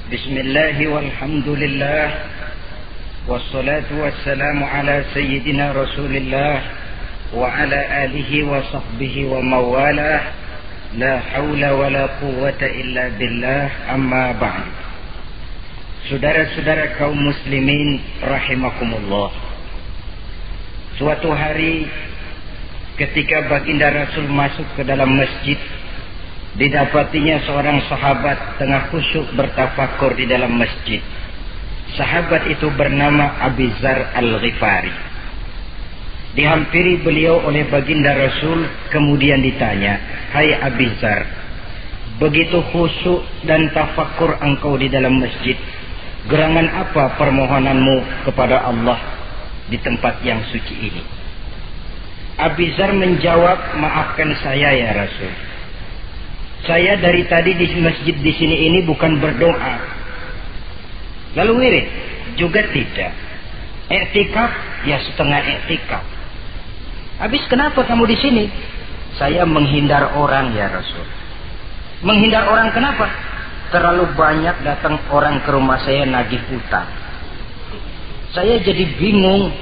Bismillah walhamdulillah wassalatu wassalamu ala sayyidina Rasulillah wa ala alihi wa sahbihi wa mawalah. La hawla wa la quwwata illa billah, amma ba'd. Saudara-saudara kaum muslimin rahimakumullah. Suatu hari ketika baginda Rasul masuk ke dalam masjid, didapatinya seorang sahabat tengah khusyuk bertafakur di dalam masjid. Sahabat itu bernama Abi Dzar Al-Ghifari. Dihampiri beliau oleh baginda Rasul, kemudian ditanya, "Hai Abi Dzar, begitu khusyuk dan tafakur engkau di dalam masjid, gerangan apa permohonanmu kepada Allah di tempat yang suci ini?" Abi Dzar menjawab, "Maafkan saya ya Rasul. Saya dari tadi di masjid di sini ini bukan berdoa. Lalu wirid juga tidak. Iktikaf ya setengah iktikaf. Habis kenapa kamu di sini?" "Saya menghindar orang ya Rasul." "Menghindar orang kenapa?" "Terlalu banyak datang orang ke rumah saya nagih utang. Saya jadi bingung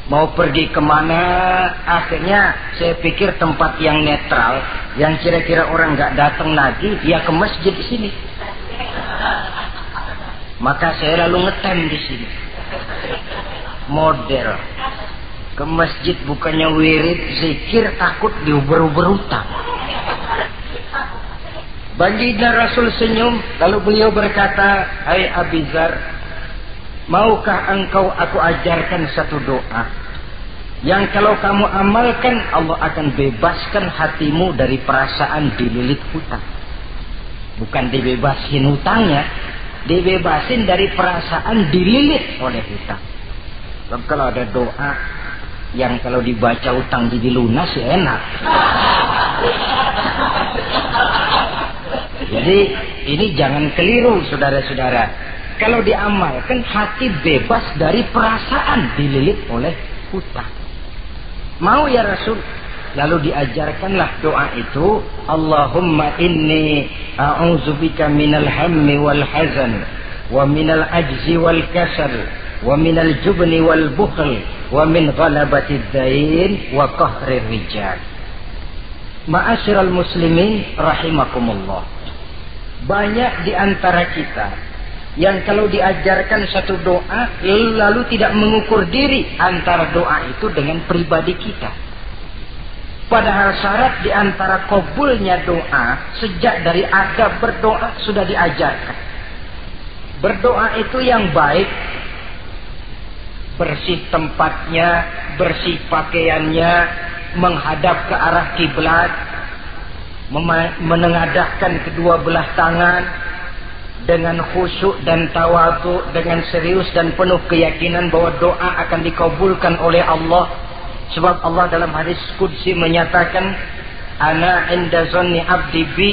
mau pergi kemana. Akhirnya saya pikir tempat yang netral, yang kira-kira orang nggak datang lagi, ya ke masjid di sini. Maka saya lalu ngetem di sini. Model ke masjid bukannya wirid, zikir, takut diuber-uber utang." Baginda Rasul senyum, lalu beliau berkata, "Hai Abi Dzar, maukah engkau aku ajarkan satu doa yang kalau kamu amalkan Allah akan bebaskan hatimu dari perasaan dililit hutang." Bukan dibebasin hutangnya, dibebasin dari perasaan dililit oleh hutang. Sebab kalau ada doa yang kalau dibaca hutang jadi lunas ya enak. Jadi ini jangan keliru saudara-saudara. Kalau diamalkan hati bebas dari perasaan dililit oleh hutang. Mau ya Rasul? Lalu diajarkanlah doa itu, "Allahumma inni a'udzubika minal hammi wal hazan wa minal ajzi wal kasal wa minal jubni wal bukhl wa min ghalabatid dain wa qahrir rijal." Ma'asyiral muslimin rahimakumullah. Banyak di antara kita yang kalau diajarkan satu doa lalu tidak mengukur diri antara doa itu dengan pribadi kita. Padahal syarat di antara kabulnya doa sejak dari adab berdoa sudah diajarkan. Berdoa itu yang baik, bersih tempatnya, bersih pakaiannya, menghadap ke arah kiblat, menengadahkan kedua belah tangan, dengan khusyuk dan tawadhu, dengan serius dan penuh keyakinan bahwa doa akan dikabulkan oleh Allah. Sebab Allah dalam hadis qudsi menyatakan, "Ana inda zanni abdi bi."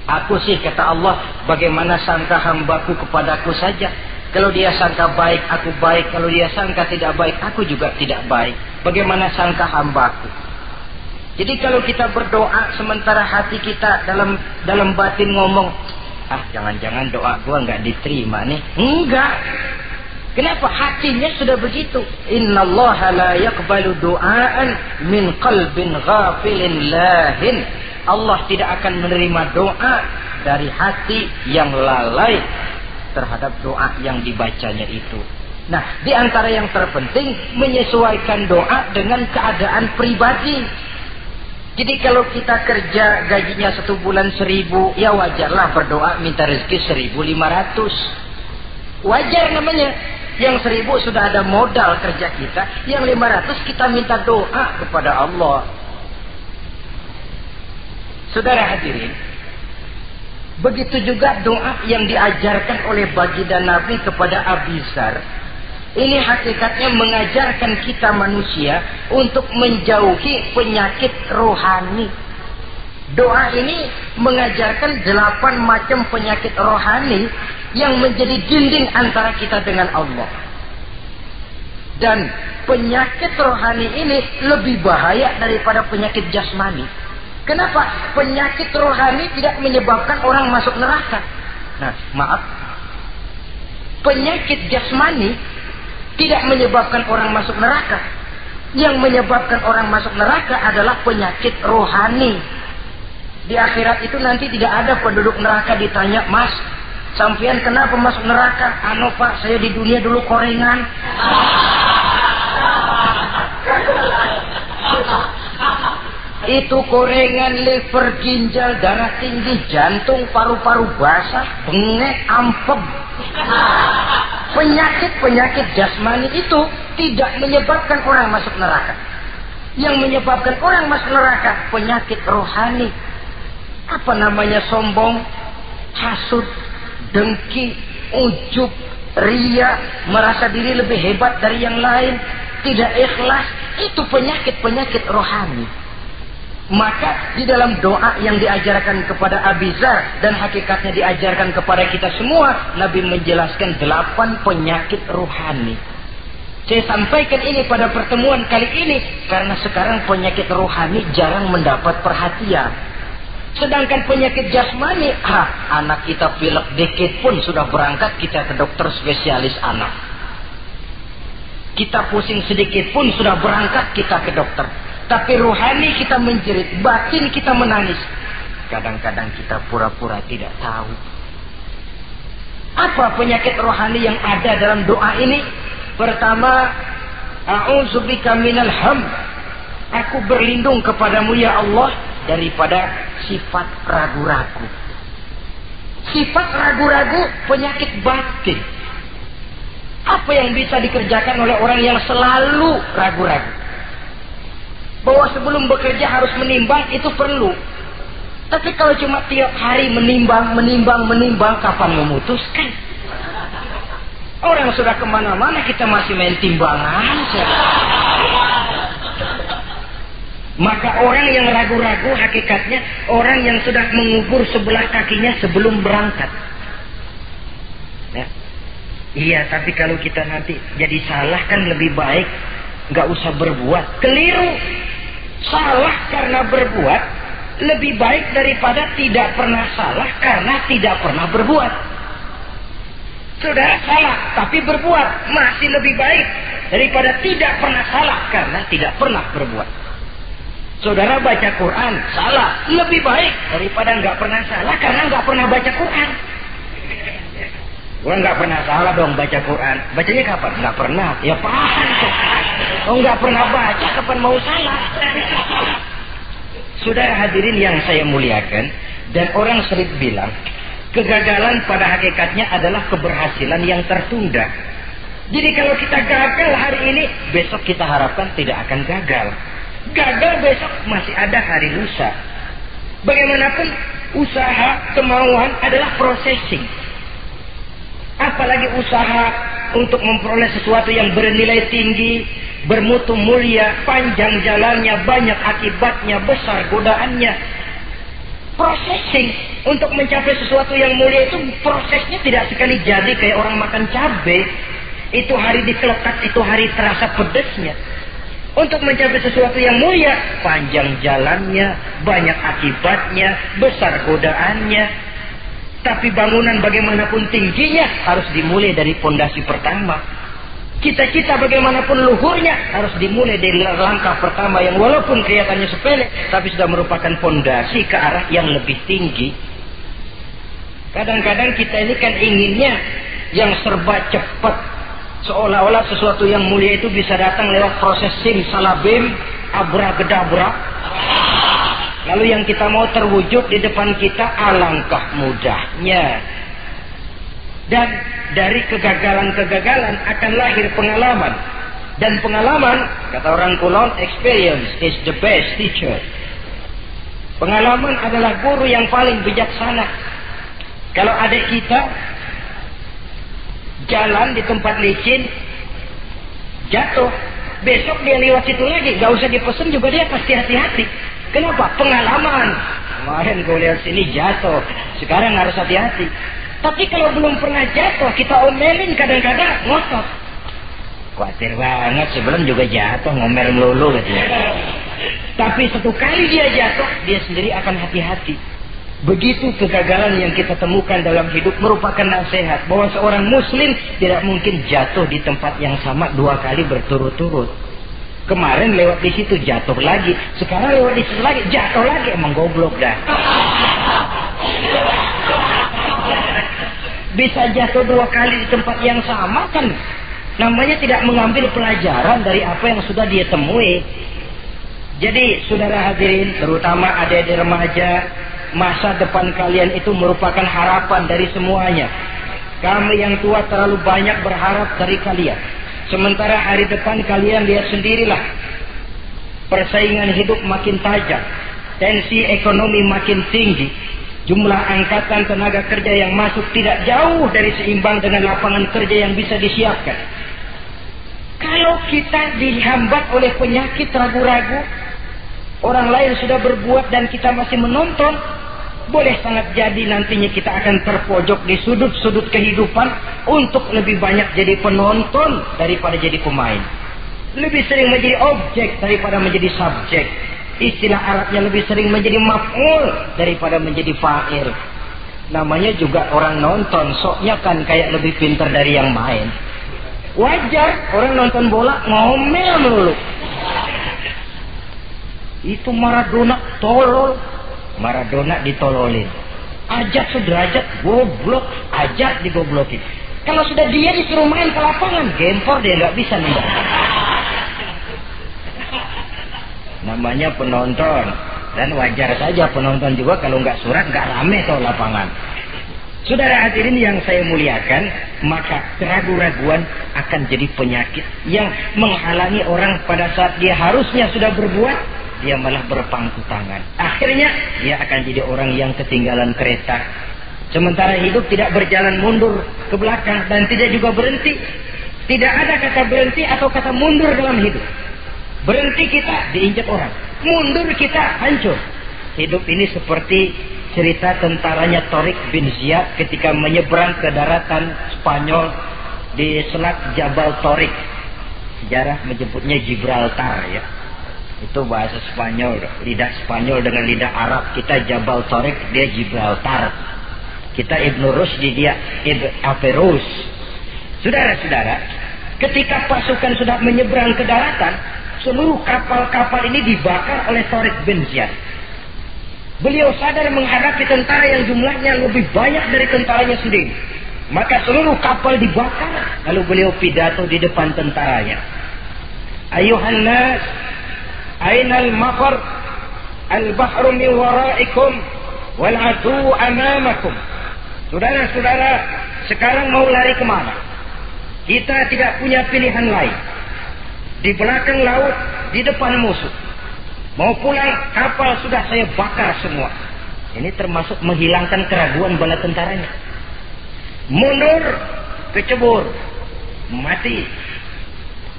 Aku sih, kata Allah, bagaimana sangka hambaku kepadaku saja. Kalau dia sangka baik, aku baik. Kalau dia sangka tidak baik, aku juga tidak baik. Bagaimana sangka hambaku? Jadi kalau kita berdoa sementara hati kita dalam batin ngomong, jangan-jangan doa gua nggak diterima nih. Enggak. Kenapa? Hatinya sudah begitu. Innallaha la yaqbalu du'aan min qalbin ghafilin lahin. Allah tidak akan menerima doa dari hati yang lalai terhadap doa yang dibacanya itu. Nah, di antara yang terpenting menyesuaikan doa dengan keadaan pribadi. Jadi kalau kita kerja gajinya 1 bulan 1.000, ya wajarlah berdoa minta rezeki 1.500. Wajar namanya. Yang 1.000 sudah ada modal kerja kita, yang 500 kita minta doa kepada Allah. Saudara hadirin, begitu juga doa yang diajarkan oleh baginda Nabi kepada Abi Dzar. Ini hakikatnya mengajarkan kita manusia untuk menjauhi penyakit rohani. Doa ini mengajarkan 8 macam penyakit rohani yang menjadi dinding antara kita dengan Allah. Dan penyakit rohani ini lebih bahaya daripada penyakit jasmani. Kenapa? Penyakit rohani tidak menyebabkan orang masuk neraka. Nah, maaf. Penyakit jasmani tidak menyebabkan orang masuk neraka. Yang menyebabkan orang masuk neraka adalah penyakit rohani. Di akhirat itu nanti tidak ada penduduk neraka ditanya, "Mas, sampean kenapa masuk neraka?" "Anu Pak, saya di dunia dulu korengan." Itu korengan, liver, ginjal, darah tinggi, jantung, paru-paru basah, bengek, ampem. Penyakit-penyakit jasmani itu tidak menyebabkan orang masuk neraka. Yang menyebabkan orang masuk neraka penyakit rohani. Apa namanya? Sombong, hasud, dengki, ujub, ria, merasa diri lebih hebat dari yang lain, tidak ikhlas. Itu penyakit-penyakit rohani. Maka di dalam doa yang diajarkan kepada Abi Dzar dan hakikatnya diajarkan kepada kita semua, Nabi menjelaskan 8 penyakit rohani. Saya sampaikan ini pada pertemuan kali ini karena sekarang penyakit rohani jarang mendapat perhatian. Sedangkan penyakit jasmani, anak kita pilek dikit pun sudah berangkat kita ke dokter spesialis anak. Kita pusing sedikit pun sudah berangkat kita ke dokter. Tapi rohani kita menjerit, batin kita menangis. Kadang-kadang kita pura-pura tidak tahu. Apa penyakit rohani yang ada dalam doa ini? Pertama, a'udzubika minal ham. Aku berlindung kepadamu ya Allah daripada sifat ragu-ragu. Sifat ragu-ragu penyakit batin. Apa yang bisa dikerjakan oleh orang yang selalu ragu-ragu? Bahwa sebelum bekerja harus menimbang, itu perlu. Tapi kalau cuma tiap hari menimbang, kapan memutuskan? Orang sudah kemana-mana, kita masih main timbangan. Maka orang yang ragu-ragu hakikatnya orang yang sudah mengubur sebelah kakinya sebelum berangkat. Ya. Iya, tapi kalau kita nanti jadi salah kan lebih baik nggak usah berbuat. Keliru. Salah karena berbuat lebih baik daripada tidak pernah salah karena tidak pernah berbuat. Saudara salah tapi berbuat masih lebih baik daripada tidak pernah salah karena tidak pernah berbuat. Saudara baca Quran salah lebih baik daripada nggak pernah salah karena nggak pernah baca Quran. Gua nggak pernah salah dong baca Quran. Bacanya kapan? Nggak pernah. Ya paham tuh. Oh nggak pernah baca, kapan mau salah? Saudara hadirin yang saya muliakan, dan orang sering bilang, kegagalan pada hakikatnya adalah keberhasilan yang tertunda. Jadi kalau kita gagal hari ini, besok kita harapkan tidak akan gagal. Gagal besok masih ada hari lusa. Bagaimanapun usaha, kemauan adalah processing. Apalagi usaha untuk memperoleh sesuatu yang bernilai tinggi, bermutu mulia, panjang jalannya, banyak akibatnya, besar godaannya. Processing untuk mencapai sesuatu yang mulia itu prosesnya tidak sekali jadi kayak orang makan cabai. Itu hari dikelekat, itu hari terasa pedesnya. Untuk mencapai sesuatu yang mulia, panjang jalannya, banyak akibatnya, besar godaannya. Tapi bangunan bagaimanapun tingginya harus dimulai dari pondasi pertama. Cita-cita bagaimanapun luhurnya harus dimulai dari langkah pertama yang walaupun kelihatannya sepele, tapi sudah merupakan pondasi ke arah yang lebih tinggi. Kadang-kadang kita ini kan inginnya yang serba cepat. Seolah-olah sesuatu yang mulia itu bisa datang lewat proses simsalabim, abracadabra. Lalu yang kita mau terwujud di depan kita, alangkah mudahnya. Dan dari kegagalan-kegagalan akan lahir pengalaman. Dan pengalaman, kata orang Kulon, experience is the best teacher. Pengalaman adalah guru yang paling bijaksana. Kalau adik kita jalan di tempat licin, jatuh, besok dia lewat situ lagi, gak usah dipesen juga dia pasti hati-hati. Kenapa? Pengalaman. Kemarin gue lihat sini jatuh, sekarang harus hati-hati. Tapi kalau belum pernah jatuh, kita omelin kadang-kadang ngotot. Khawatir banget, sebelum juga jatuh, ngomel melulu gitu. Tapi satu kali dia jatuh, dia sendiri akan hati-hati. Begitu kegagalan yang kita temukan dalam hidup merupakan nasihat bahwa seorang muslim tidak mungkin jatuh di tempat yang sama 2 kali berturut-turut. Kemarin lewat di situ jatuh lagi, sekarang lewat di situ lagi jatuh lagi, emang goblok dah. Bisa jatuh 2 kali di tempat yang sama kan namanya tidak mengambil pelajaran dari apa yang sudah dia temui. Jadi saudara hadirin, terutama adik-adik remaja, masa depan kalian itu merupakan harapan dari semuanya. Kami yang tua terlalu banyak berharap dari kalian. Sementara hari depan kalian lihat sendirilah. Persaingan hidup makin tajam. Tensi ekonomi makin tinggi. Jumlah angkatan tenaga kerja yang masuk tidak jauh dari seimbang dengan lapangan kerja yang bisa disiapkan. Kalau kita dihambat oleh penyakit ragu-ragu, orang lain sudah berbuat dan kita masih menonton, boleh sangat jadi nantinya kita akan terpojok di sudut-sudut kehidupan untuk lebih banyak jadi penonton daripada jadi pemain. Lebih sering menjadi objek daripada menjadi subjek. Istilah Arabnya lebih sering menjadi maf'ul daripada menjadi fa'il. Namanya juga orang nonton, soknya kan kayak lebih pintar dari yang main. Wajar orang nonton bola ngomel melulu. Itu Maradona tolol. Maradona ditololin. Ajak sederajat goblok, ajak digoblokin. Kalau sudah dia disuruh main ke lapangan, gempor dia nggak bisa nembak. Namanya penonton, dan wajar saja penonton juga kalau nggak surat nggak rame tuh lapangan. Saudara hadirin yang saya muliakan, maka keraguan-raguan akan jadi penyakit yang menghalangi orang pada saat dia harusnya sudah berbuat, dia malah berpangku tangan. Akhirnya dia akan jadi orang yang ketinggalan kereta. Sementara hidup tidak berjalan mundur ke belakang dan tidak juga berhenti. Tidak ada kata berhenti atau kata mundur dalam hidup. Berhenti kita diinjak orang, mundur kita hancur. Hidup ini seperti cerita tentaranya Tariq bin Ziyad ketika menyeberang ke daratan Spanyol di selat Jabal Tariq. Sejarah menyebutnya Gibraltar ya. Itu bahasa Spanyol, lidah Spanyol dengan lidah Arab. Kita Jabal Tariq, dia Gibraltar. Kita Ibnu Rusdi, dia Averroes. Saudara-saudara, ketika pasukan sudah menyeberang ke daratan, seluruh kapal-kapal ini dibakar oleh Tariq bin Ziyad. Beliau sadar menghadapi tentara yang jumlahnya lebih banyak dari tentaranya sendiri. Maka seluruh kapal dibakar. Lalu beliau pidato di depan tentaranya. Ayuhan nas, ainal mafar, al-bahru min waraikum, wal adu amamakum. Saudara-saudara, sekarang mau lari kemana? Kita tidak punya pilihan lain. Di belakang laut, di depan musuh. Mau pulang, kapal sudah saya bakar semua. Ini termasuk menghilangkan keraguan bala tentaranya. Mundur, kecebur, mati.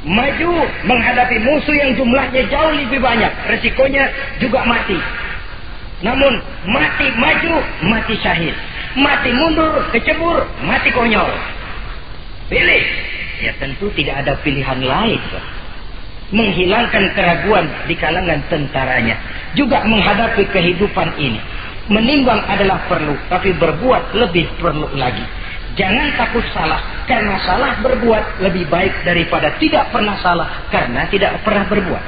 Maju menghadapi musuh yang jumlahnya jauh lebih banyak, resikonya juga mati. Namun mati maju, mati syahid. Mati mundur, kecebur, mati konyol. Pilih. Ya tentu tidak ada pilihan lain. Menghilangkan keraguan di kalangan tentaranya, juga menghadapi kehidupan ini. Menimbang adalah perlu, tapi berbuat lebih perlu lagi. Jangan takut salah, karena salah berbuat lebih baik daripada tidak pernah salah karena tidak pernah berbuat.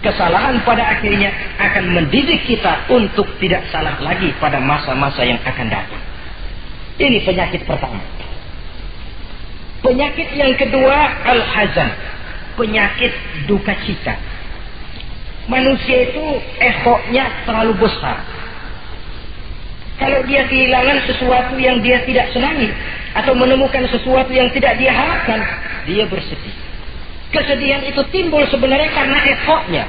Kesalahan pada akhirnya akan mendidik kita untuk tidak salah lagi pada masa-masa yang akan datang. Ini penyakit pertama. Penyakit yang kedua, al-hazan, penyakit duka cita. Manusia itu egonya terlalu besar. Kalau dia kehilangan sesuatu yang dia tidak senangi atau menemukan sesuatu yang tidak dia harapkan, dia bersedih. Kesedihan itu timbul sebenarnya karena egonya.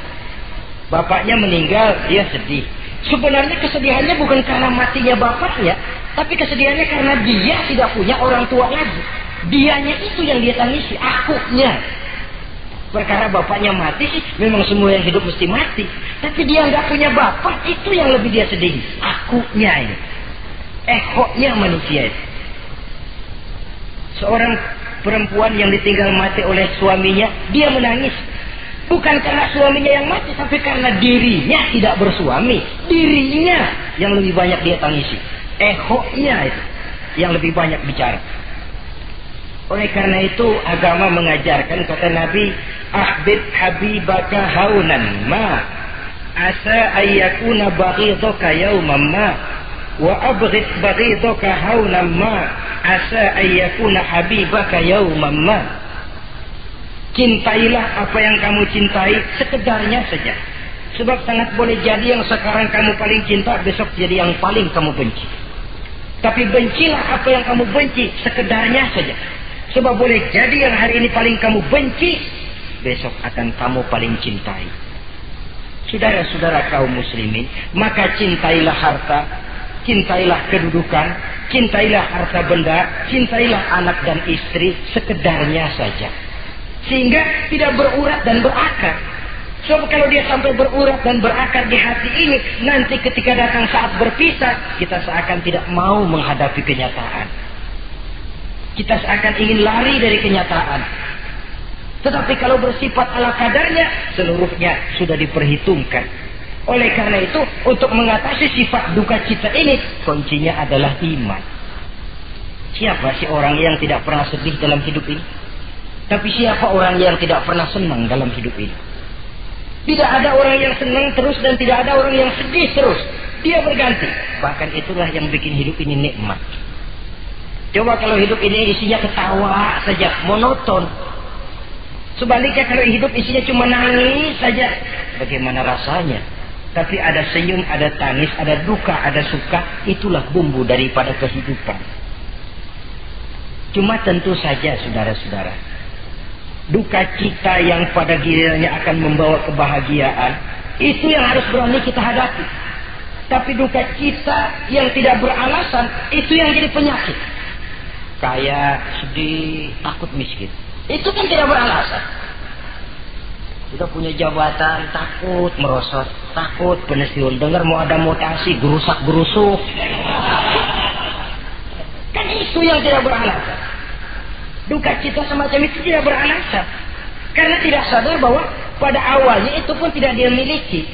Bapaknya meninggal, dia sedih. Sebenarnya kesedihannya bukan karena matinya bapaknya, tapi kesedihannya karena dia tidak punya orang tua lagi. Dianya itu yang dia tangisi, akunya. Perkara bapaknya mati sih, memang semua yang hidup mesti mati. Tapi dia nggak punya bapak, itu yang lebih dia sedih. Akunya ini, egonya manusia itu. Seorang perempuan yang ditinggal mati oleh suaminya, dia menangis. Bukan karena suaminya yang mati, tapi karena dirinya tidak bersuami. Dirinya yang lebih banyak dia tangisi. Ehonya itu yang lebih banyak bicara. Oleh karena itu agama mengajarkan, kata Nabi, ahbib habibaka haunan ma asa ayyakuna baghidaka yawman ma wa abghid baghidaka haunan ma asa ayyakuna habibaka yawman ma. Cintailah apa yang kamu cintai sekedarnya saja. Sebab sangat boleh jadi yang sekarang kamu paling cinta, besok jadi yang paling kamu benci. Tapi bencilah apa yang kamu benci sekedarnya saja. Sebab boleh jadi yang hari ini paling kamu benci, besok akan kamu paling cintai. Saudara-saudara kaum muslimin, maka cintailah harta, cintailah kedudukan, cintailah harta benda, cintailah anak dan istri sekedarnya saja. Sehingga tidak berurat dan berakar. Sebab kalau dia sampai berurat dan berakar di hati ini, nanti ketika datang saat berpisah, kita seakan tidak mau menghadapi kenyataan. Kita seakan ingin lari dari kenyataan. Tetapi kalau bersifat ala kadarnya, seluruhnya sudah diperhitungkan. Oleh karena itu, untuk mengatasi sifat duka cita ini, kuncinya adalah iman. Siapa sih orang yang tidak pernah sedih dalam hidup ini? Tapi siapa orang yang tidak pernah senang dalam hidup ini? Tidak ada orang yang senang terus dan tidak ada orang yang sedih terus. Dia berganti. Bahkan itulah yang bikin hidup ini nikmat. Coba kalau hidup ini isinya ketawa saja, monoton. Sebaliknya kalau hidup isinya cuma nangis saja, bagaimana rasanya? Tapi ada senyum, ada tangis, ada duka, ada suka. Itulah bumbu daripada kehidupan. Cuma tentu saja saudara-saudara, duka cita yang pada gilirannya akan membawa kebahagiaan, itu yang harus berani kita hadapi. Tapi duka cita yang tidak beralasan, itu yang jadi penyakit. Kaya, sedih, takut miskin, itu kan tidak beralasan. Sudah punya jabatan, takut merosot, takut pensiun, dengar mau ada mutasi, gerusak-gerusuk. Kan itu yang tidak beralasan. Duka cita semacam itu tidak beralasan. Karena tidak sadar bahwa pada awalnya itu pun tidak dia miliki.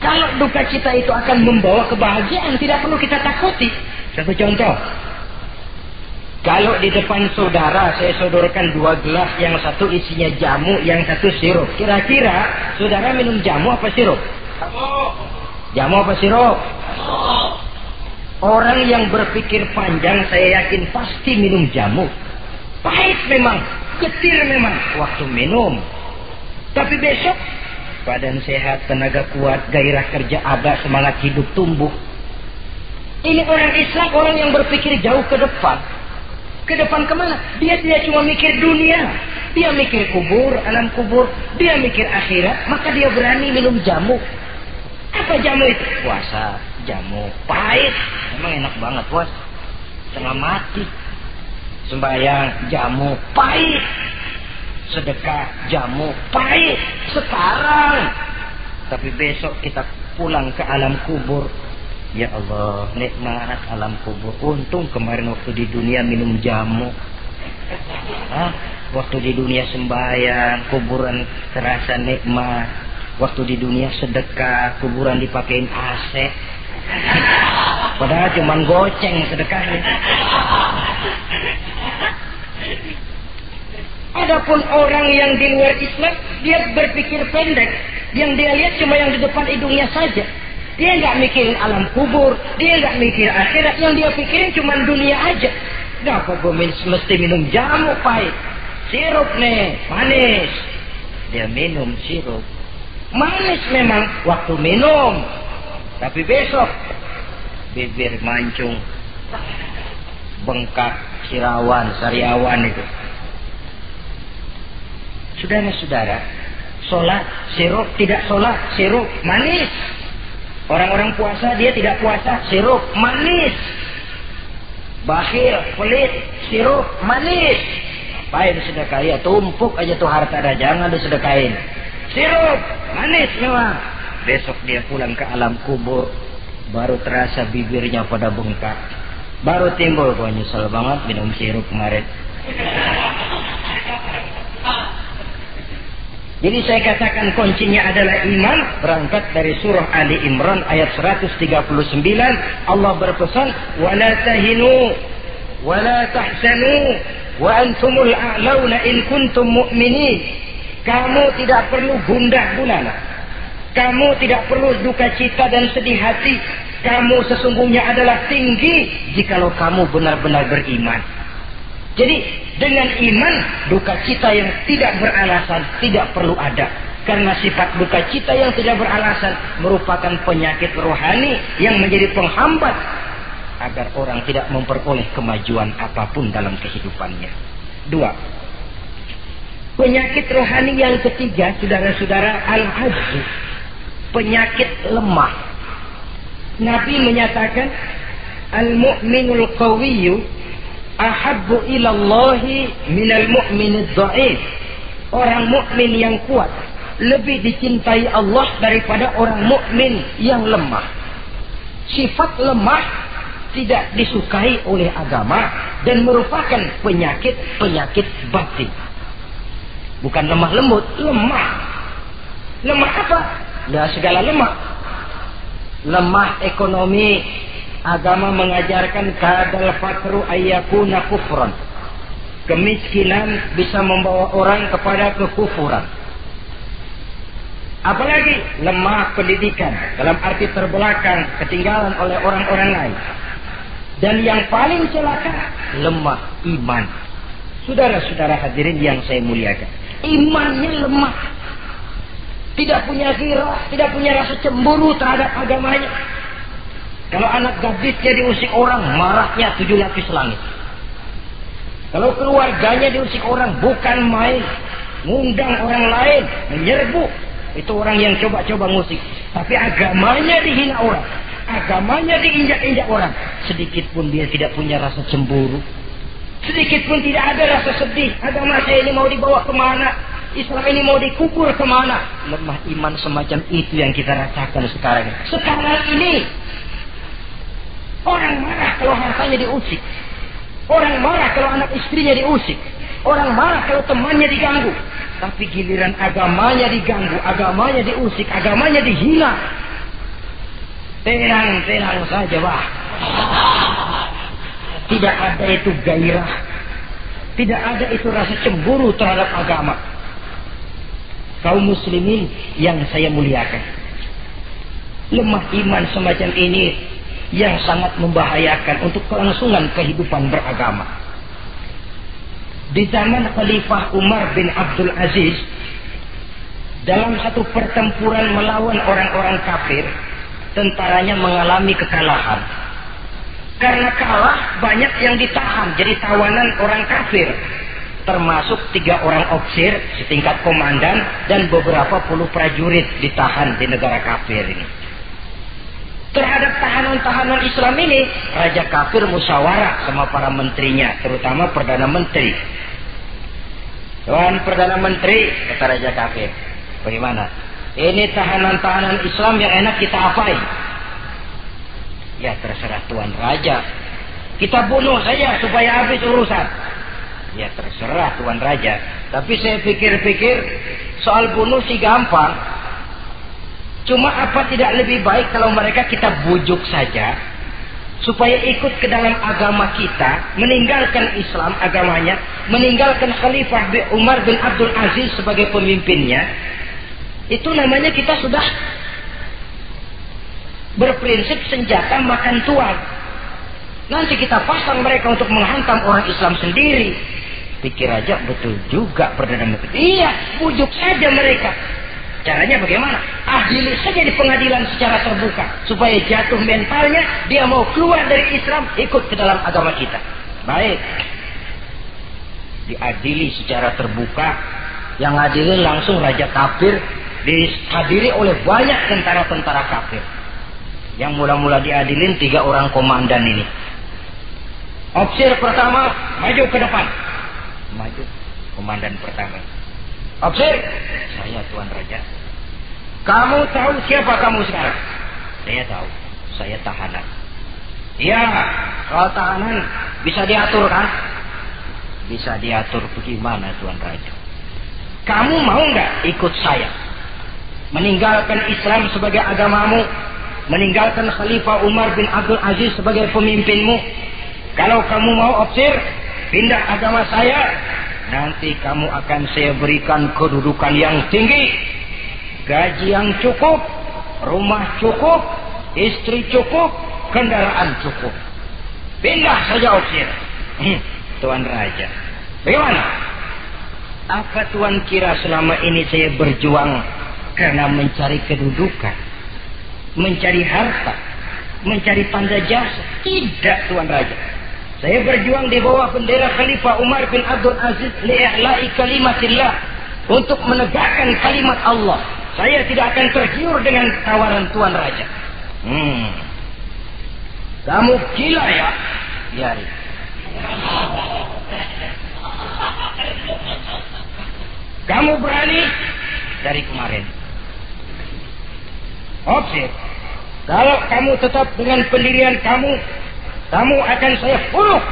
Kalau duka cita itu akan membawa kebahagiaan, tidak perlu kita takuti. Satu contoh. Kalau di depan saudara saya sodorkan 2 gelas, yang satu isinya jamu, yang satu sirup. Kira-kira saudara minum jamu apa sirup? Jamu apa sirup? Orang yang berpikir panjang saya yakin pasti minum jamu. Pahit memang, getir memang waktu minum. Tapi besok badan sehat, tenaga kuat, gairah kerja ada, semangat hidup tumbuh. Ini orang Islam, orang yang berpikir jauh ke depan. Ke depan kemana? Dia tidak cuma mikir dunia. Dia mikir kubur, alam kubur. Dia mikir akhirat, maka dia berani minum jamu. Apa jamu itu? Puasa, jamu. Pahit. Memang enak banget puasa. Setengah mati. Sembahyang, jamu. Pahit. Sedekah, jamu. Pahit. Sekarang. Tapi besok kita pulang ke alam kubur. Ya Allah, nikmat alam kubur. Untung kemarin waktu di dunia minum jamu. Waktu di dunia sembahyang, kuburan terasa nikmat. Waktu di dunia sedekah, kuburan dipakein AC. Padahal cuman goceng sedekahnya. Adapun orang yang di luar Islam, dia berpikir pendek. Yang dia lihat cuma yang di depan hidungnya saja. Dia nggak mikirin alam kubur, dia nggak mikir akhirat. Yang dia pikirin cuma dunia aja. Kenapa gue mesti minum jamu pahit? Sirup nih, manis. Dia minum sirup. Manis memang waktu minum. Tapi besok bibir mancung, bengkak, sirawan, sariawan itu. Saudara-saudara, sholat, sirup, tidak sholat, sirup, manis. Orang-orang puasa, dia tidak puasa, sirup, manis. Bakhil, pelit, sirup, manis. Apain sedekah? Ya tumpuk aja tuh harta dah, jangan disedekahin. Sirup, manis memang. Besok dia pulang ke alam kubur, baru terasa bibirnya pada bengkak. Baru timbul, gua nyesel banget minum sirup kemarin. Jadi saya katakan kuncinya adalah iman. Berangkat dari surah Ali Imran ayat 139. Allah berpesan, وَلَا تَهِنُوا وَلَا تَحْزَنُوا وَأَنْتُمُ الْأَعْلَوْنَ إِنْ كُنْتُمْ مُؤْمِنِينَ. Kamu tidak perlu gundah gulana. Kamu tidak perlu duka cita dan sedih hati. Kamu sesungguhnya adalah tinggi jikalau kamu benar-benar beriman. Jadi dengan iman, duka cita yang tidak beralasan tidak perlu ada. Karena sifat duka cita yang tidak beralasan merupakan penyakit rohani yang menjadi penghambat agar orang tidak memperoleh kemajuan apapun dalam kehidupannya. 2. Penyakit rohani yang ketiga, saudara-saudara, al-ajz. Penyakit lemah. Nabi menyatakan, al-mu'minul qawiyyu ahabbu ilallahi minal mu'minid dha'if. Orang mukmin yang kuat lebih dicintai Allah daripada orang mukmin yang lemah. Sifat lemah tidak disukai oleh agama dan merupakan penyakit batin. Bukan lemah lembut, lemah. Lemah apa? Ya segala lemah. Lemah ekonomi. Agama mengajarkan kadal fakru ayyakuna kufran. Kemiskinan bisa membawa orang kepada kekufuran. Apalagi lemah pendidikan, dalam arti terbelakang, ketinggalan oleh orang-orang lain. Dan yang paling celaka, lemah iman. Saudara-saudara hadirin yang saya muliakan, imannya lemah. Tidak punya ghirah, tidak punya rasa cemburu terhadap agamanya. Kalau anak gadisnya diusik orang, marahnya 7 lapis langit. Kalau keluarganya diusik orang, bukan main. Ngundang orang lain, menyerbu. Itu orang yang coba-coba ngusik. Tapi agamanya dihina orang. Agamanya diinjak-injak orang. Sedikit pun dia tidak punya rasa cemburu. Sedikit pun tidak ada rasa sedih. Agama saya ini mau dibawa kemana? Islam ini mau dikubur kemana? Lemah iman semacam itu yang kita rasakan sekarang. Sekarang ini orang marah kalau hartanya diusik. Orang marah kalau anak istrinya diusik. Orang marah kalau temannya diganggu. Tapi giliran agamanya diganggu, agamanya diusik, agamanya dihina. Tenang-tenang saja, Pak. Tidak ada itu gairah. Tidak ada itu rasa cemburu terhadap agama. Kaum muslimin yang saya muliakan, lemah iman semacam ini yang sangat membahayakan untuk kelangsungan kehidupan beragama. Di zaman Khalifah Umar bin Abdul Aziz, dalam satu pertempuran melawan orang-orang kafir, tentaranya mengalami kekalahan. Karena kalah, banyak yang ditahan jadi tawanan orang kafir, termasuk 3 orang ofisir setingkat komandan dan beberapa puluh prajurit ditahan di negara kafir ini. Terhadap tahanan-tahanan Islam ini, Raja kafir musyawarah sama para menterinya, terutama Perdana Menteri. Tuan Perdana Menteri, kata Raja kafir, bagaimana? Ini tahanan-tahanan Islam yang enak kita apain? Ya terserah Tuan Raja. Kita bunuh saja supaya habis urusan. Ya terserah Tuan Raja. Tapi saya pikir-pikir, soal bunuh sih gampang. Cuma apa tidak lebih baik kalau mereka kita bujuk saja supaya ikut ke dalam agama kita, meninggalkan Islam agamanya, meninggalkan Khalifah Umar bin Abdul Aziz sebagai pemimpinnya. Itu namanya kita sudah berprinsip senjata makan tuan. Nanti kita pasang mereka untuk menghantam orang Islam sendiri. Pikir aja, betul juga Perdana Menteri. Iya, bujuk saja mereka. Caranya bagaimana? Adili saja di pengadilan secara terbuka supaya jatuh mentalnya, dia mau keluar dari Islam, ikut ke dalam agama kita. Baik, diadili secara terbuka. Yang adilin langsung Raja kafir, dihadiri oleh banyak tentara-tentara kafir. Yang mula-mula diadilin 3 orang komandan ini. Ofisir pertama maju ke depan. Maju, komandan pertama. Ofisir, saya Tuan Raja. Kamu tahu siapa kamu sekarang? Saya tahu, saya tahanan. Iya, kalau tahanan bisa diatur kan? Bisa diatur bagaimana Tuan Raja? Kamu mau nggak ikut saya? Meninggalkan Islam sebagai agamamu, meninggalkan Khalifah Umar bin Abdul Aziz sebagai pemimpinmu. Kalau kamu mau opsir, pindah agama saya, nanti kamu akan saya berikan kedudukan yang tinggi, gaji yang cukup, rumah cukup, istri cukup, kendaraan cukup. Pindah saja opsir. Tuan Raja, bagaimana? Apa Tuan kira selama ini saya berjuang karena mencari kedudukan, mencari harta, mencari tanda jasa? Tidak, Tuan Raja. Saya berjuang di bawah bendera Khalifah Umar bin Abdul Aziz li'i'la'i kalimatillah, untuk menegakkan kalimat Allah. Saya tidak akan tergiur dengan tawaran Tuan Raja. Kamu gila ya? Ya. Kamu berani dari kemarin. Opsir. Kalau kamu tetap dengan pendirian kamu akan saya bunuh.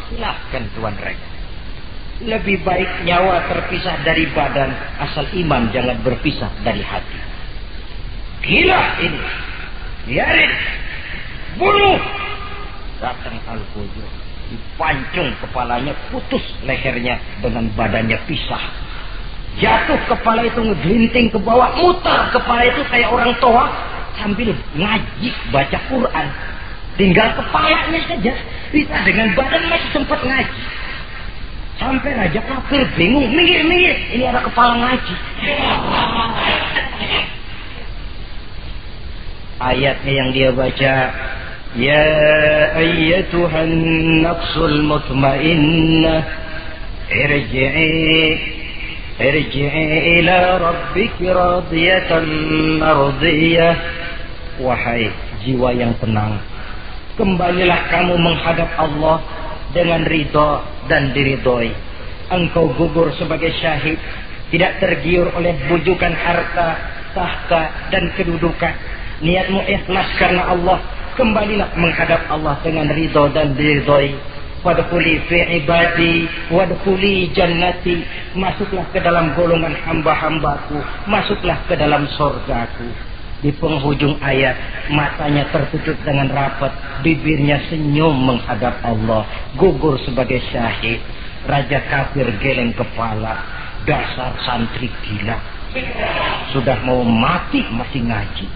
Silahkan Tuan Raja. Lebih baik nyawa terpisah dari badan, asal iman jangan berpisah dari hati. Gila ini. Biarin. Bunuh. Datang Al-Fujur, dipancung kepalanya, putus lehernya dengan badannya pisah. Jatuh kepala itu ngegelinting ke bawah, muter kepala itu kayak orang tua sambil ngaji baca Quran. Tinggal kepalanya saja, bisa dengan badan masih sempat ngaji. Sampai Raja Kafir bingung, minggir, ini ada kepala ngaji. Ayatnya yang dia baca, ya ayyatuhan nafsul mutmainnah irji'i ila rabbiki radiyatan mardiyah. Wahai jiwa yang tenang, kembalilah kamu menghadap Allah dengan ridha dan diridhoi. Engkau gugur sebagai syahid, tidak tergiur oleh bujukan harta, tahta dan kedudukan. Niatmu ikhlas karena Allah, kembalilah menghadap Allah dengan ridha dan diridhoi. Wadkhuli fi ibadi wadkhuli jannati, masuklah ke dalam golongan hamba-hambaku, masuklah ke dalam surgaku. Di penghujung ayat, matanya tertutup dengan rapat, bibirnya senyum menghadap Allah, gugur sebagai syahid. Raja Kafir geleng kepala, dasar santri gila, sudah mau mati masih ngaji.